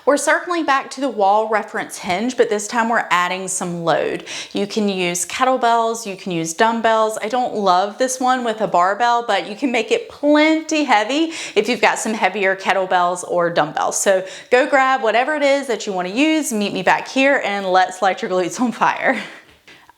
We're circling back to the wall reference hinge, but this time we're adding some load. You can use kettlebells, you can use dumbbells. I don't love this one with a barbell, but you can make it plenty heavy if you've got some heavier kettlebells or dumbbells. So go grab whatever it is that you want to use, meet me back here, and let's light your glutes on fire.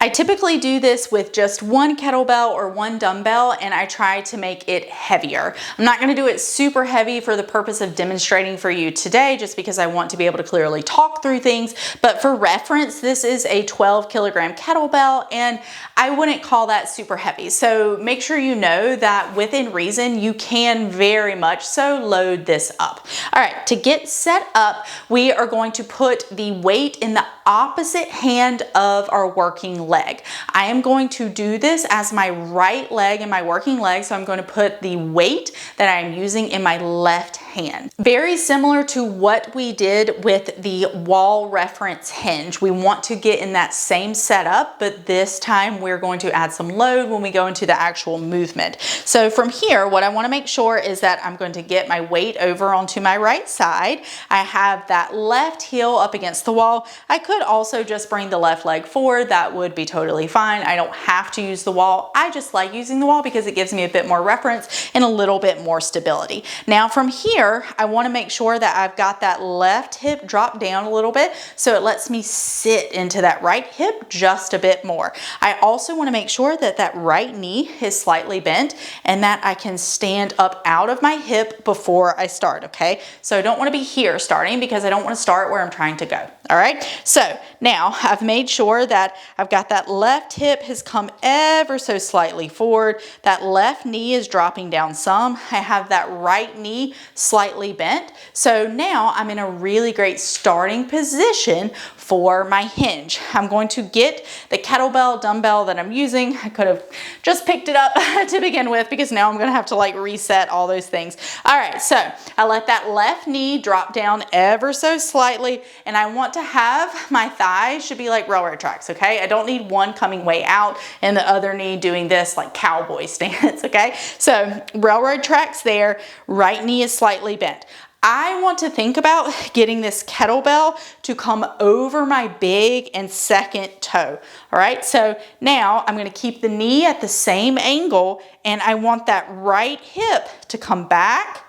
I typically do this with just one kettlebell or one dumbbell, and I try to make it heavier. I'm not gonna do it super heavy for the purpose of demonstrating for you today, just because I want to be able to clearly talk through things. But for reference, this is a 12 kilogram kettlebell, and I wouldn't call that super heavy. So make sure you know that within reason, you can very much so load this up. All right, to get set up, we are going to put the weight in the opposite hand of our working leg. I am going to do this as my right leg and my working leg, so I'm going to put the weight that I'm using in my left hand. Very similar to what we did with the wall reference hinge. We want to get in that same setup, but this time we're going to add some load when we go into the actual movement. So from here, what I want to make sure is that I'm going to get my weight over onto my right side. I have that left heel up against the wall. I could also just bring the left leg forward. That would be totally fine. I don't have to use the wall. I just like using the wall because it gives me a bit more reference and a little bit more stability. Now from here, I want to make sure that I've got that left hip drop down a little bit so it lets me sit into that right hip just a bit more. I also want to make sure that that right knee is slightly bent and that I can stand up out of my hip before I start, okay? So I don't want to be here starting because I don't want to start where I'm trying to go, all right? So now I've made sure that I've got that left hip has come ever so slightly forward. That left knee is dropping down some. I have that right knee slightly bent. So now I'm in a really great starting position for my hinge. I'm going to get the kettlebell dumbbell that I'm using. I could have just picked it up to begin with because now I'm gonna have to like reset all those things. All right, so I let that left knee drop down ever so slightly, and I want to have my thighs should be like railroad tracks, okay? I don't need one coming way out and the other knee doing this like cowboy stance, okay? So railroad tracks there, right knee is slightly bent. I want to think about getting this kettlebell to come over my big and second toe. All right, so now I'm going to keep the knee at the same angle, and I want that right hip to come back.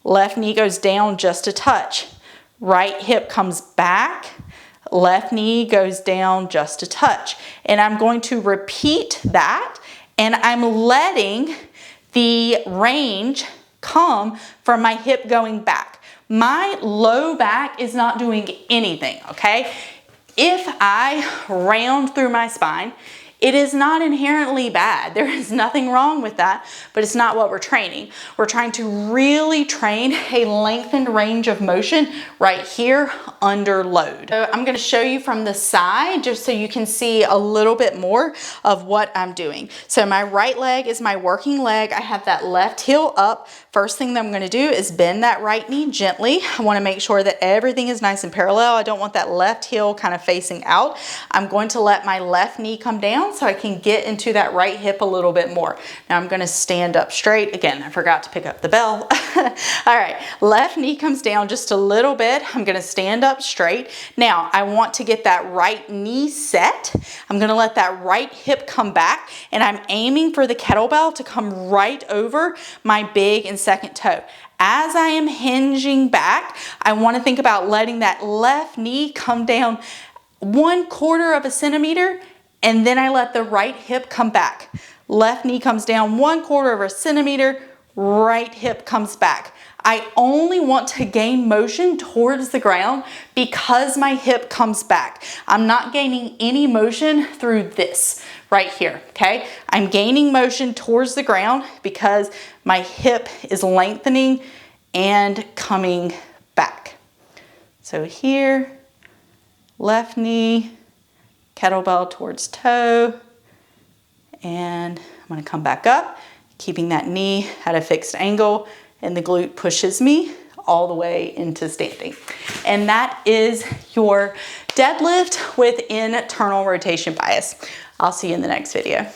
Left knee goes down just a touch. Right hip comes back. Left knee goes down just a touch. And I'm going to repeat that, and I'm letting the range come from my hip going back. My low back is not doing anything, okay? If I round through my spine, it is not inherently bad. There is nothing wrong with that, but it's not what we're training. We're trying to really train a lengthened range of motion right here under load. So I'm gonna show you from the side just so you can see a little bit more of what I'm doing. So my right leg is my working leg. I have that left heel up. First thing that I'm gonna do is bend that right knee gently. I wanna make sure that everything is nice and parallel. I don't want that left heel kind of facing out. I'm going to let my left knee come down so I can get into that right hip a little bit more. Now I'm gonna stand up straight. Again, I forgot to pick up the bell. All right, left knee comes down just a little bit. I'm gonna stand up straight. Now I want to get that right knee set. I'm gonna let that right hip come back, and I'm aiming for the kettlebell to come right over my big and second toe. As I am hinging back, I want to think about letting that left knee come down 1/4 of a centimeter, and then I let the right hip come back. Left knee comes down 1/4 of a centimeter, right hip comes back. I only want to gain motion towards the ground because my hip comes back. I'm not gaining any motion through this right here, okay? I'm gaining motion towards the ground because my hip is lengthening and coming back. So here, left knee, kettlebell towards toe, and I'm gonna come back up, keeping that knee at a fixed angle, and the glute pushes me all the way into standing. And that is your deadlift with internal rotation bias. I'll see you in the next video.